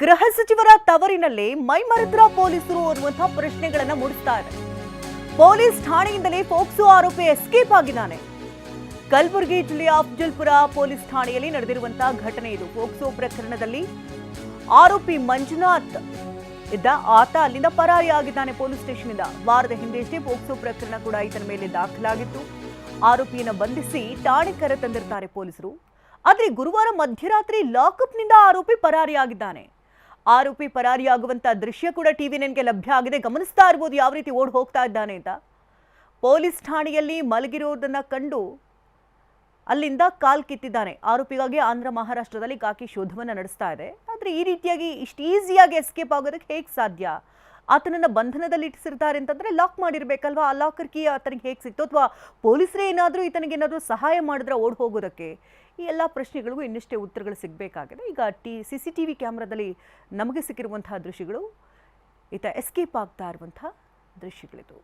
ಗೃಹ ಸಚಿವರ ತವರಿನಲ್ಲೇ ಮೈಮರೆತರ ಪೊಲೀಸರು ಅನ್ನುವಂತಹ ಪ್ರಶ್ನೆಗಳನ್ನ ಮೂಡಿಸ್ತಾ ಇದೆ. ಪೊಲೀಸ್ ಠಾಣೆಯಿಂದಲೇ ಪೋಕ್ಸೋ ಆರೋಪಿ ಎಸ್ಕೇಪ್ ಆಗಿದ್ದಾನೆ. ಕಲಬುರಗಿ ಜಿಲ್ಲೆಯ ಅಫ್ಜಲ್ಪುರ ಪೊಲೀಸ್ ಠಾಣೆಯಲ್ಲಿ ನಡೆದಿರುವಂತಹ ಘಟನೆ ಇದು. ಪೋಕ್ಸೋ ಪ್ರಕರಣದಲ್ಲಿ ಆರೋಪಿ ಮಂಜುನಾಥ್ ಇದ್ದ ಆತ ಅಲ್ಲಿಂದ ಪರಾರಿಯಾಗಿದ್ದಾನೆ ಪೊಲೀಸ್ ಸ್ಟೇಷನ್ ಇಂದ. ವಾರದ ಹಿಂದೆಯಷ್ಟೇ ಪೋಕ್ಸೋ ಪ್ರಕರಣ ಕೂಡ ಈತನ ಮೇಲೆ ದಾಖಲಾಗಿತ್ತು. ಆರೋಪಿಯನ್ನು ಬಂಧಿಸಿ ಠಾಣೆ ಕರೆತಂದಿರ್ತಾರೆ ಪೊಲೀಸರು. ಆದರೆ ಗುರುವಾರ ಮಧ್ಯರಾತ್ರಿ ಲಾಕಪ್ನಿಂದ ಆರೋಪಿ ಪರಾರಿಯಾಗಿದ್ದಾನೆ. ಆರೋಪಿ ಪರಾರಿಯಾಗುವಂತ ದೃಶ್ಯ ಕೂಡ ಟಿವಿ ನೈನ್ಗೆ ಲಭ್ಯ ಆಗಿದೆ. ಗಮನಿಸ್ತಾ ಇರಬಹುದು ಯಾವ ರೀತಿ ಓಡ್ ಹೋಗ್ತಾ ಇದ್ದಾನೆ ಅಂತ. ಪೊಲೀಸ್ ಠಾಣೆಯಲ್ಲಿ ಮಲಗಿರೋದನ್ನ ಕಂಡು ಅಲ್ಲಿಂದ ಕಾಲ್ ಕಿತ್ತಿದ್ದಾನೆ. ಆರೋಪಿಗಾಗಿ ಆಂಧ್ರ ಮಹಾರಾಷ್ಟ್ರದಲ್ಲಿ ಖಾಕಿ ಶೋಧವನ್ನು ನಡೆಸ್ತಾ ಇದೆ. ಆದರೆ ಈ ರೀತಿಯಾಗಿ ಇಷ್ಟು ಈಸಿಯಾಗಿ ಎಸ್ಕೇಪ್ ಆಗೋದಕ್ಕೆ ಹೇಗೆ ಸಾಧ್ಯ? ಆತನನ್ನ ಬಂಧನದಲ್ಲಿ ಇಟ್ಟಿಸಿರ್ತಾರೆ ಅಂತಂದ್ರೆ ಲಾಕ್ ಮಾಡಿರ್ಬೇಕಲ್ವಾ? ಆ ಲಾಕರ್ ಕೀ ಆತನಿಗೆ ಹೇಗೆ ಸಿಕ್ತು? ಅಥವಾ ಪೊಲೀಸರೇ ಏನಾದರೂ ಈತನಿಗೇನಾದರೂ ಸಹಾಯ ಮಾಡಿದ್ರೆ ಓಡ್ ಹೋಗೋದಕ್ಕೆ? ಈ ಎಲ್ಲ ಪ್ರಶ್ನೆಗಳಿಗೂ ಇನ್ನಷ್ಟೇ ಉತ್ತರಗಳು ಸಿಗಬೇಕಾಗಿದೆ. ಈಗ CCTV ಕ್ಯಾಮ್ರಾದಲ್ಲಿ ನಮಗೆ ಸಿಕ್ಕಿರುವಂತಹ ದೃಶ್ಯಗಳು ಈತ ಎಸ್ಕೇಪ್ ಆಗ್ತಾ ಇರುವಂತಹ ದೃಶ್ಯಗಳಿದು.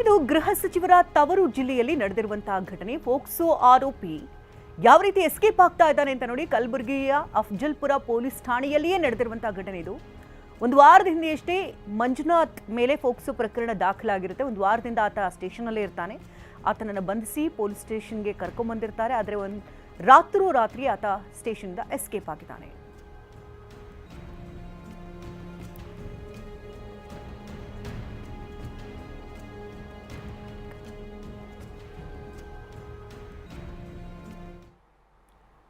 ಇದು ಗೃಹ ಸಚಿವರ ತವರು ಜಿಲ್ಲೆಯಲ್ಲಿ ನಡೆದಿರುವಂತಹ ಘಟನೆ. ಪೋಕ್ಸೋ ಆರೋಪಿ ಯಾವ ರೀತಿ ಎಸ್ಕೇಪ್ ಆಗ್ತಾ ಇದ್ದಾನೆ ಅಂತ ನೋಡಿ. ಕಲಬುರಗಿಯ ಅಫ್ಜಲ್ಪುರ ಪೊಲೀಸ್ ಠಾಣೆಯಲ್ಲಿಯೇ ನಡೆದಿರುವಂತಹ ಘಟನೆ ಇದು. ಒಂದು ವಾರದ ಹಿಂದೆಯಷ್ಟೇ ಮಂಜುನಾಥ್ ಮೇಲೆ ಪೋಕ್ಸೋ ಪ್ರಕರಣ ದಾಖಲಾಗಿರುತ್ತೆ. ಒಂದು ವಾರದಿಂದ ಆತ ಸ್ಟೇಷನಲ್ಲೇ ಇರ್ತಾನೆ. ಆತನನ್ನು ಬಂಧಿಸಿ ಪೊಲೀಸ್ ಸ್ಟೇಷನ್ಗೆ ಕರ್ಕೊಂಡ್ಬಂದಿರ್ತಾರೆ. ಆದರೆ ರಾತ್ರಿ ಆತ ಸ್ಟೇಷನ್ನಿಂದ ಎಸ್ಕೇಪ್ ಆಗಿದ್ದಾನೆ.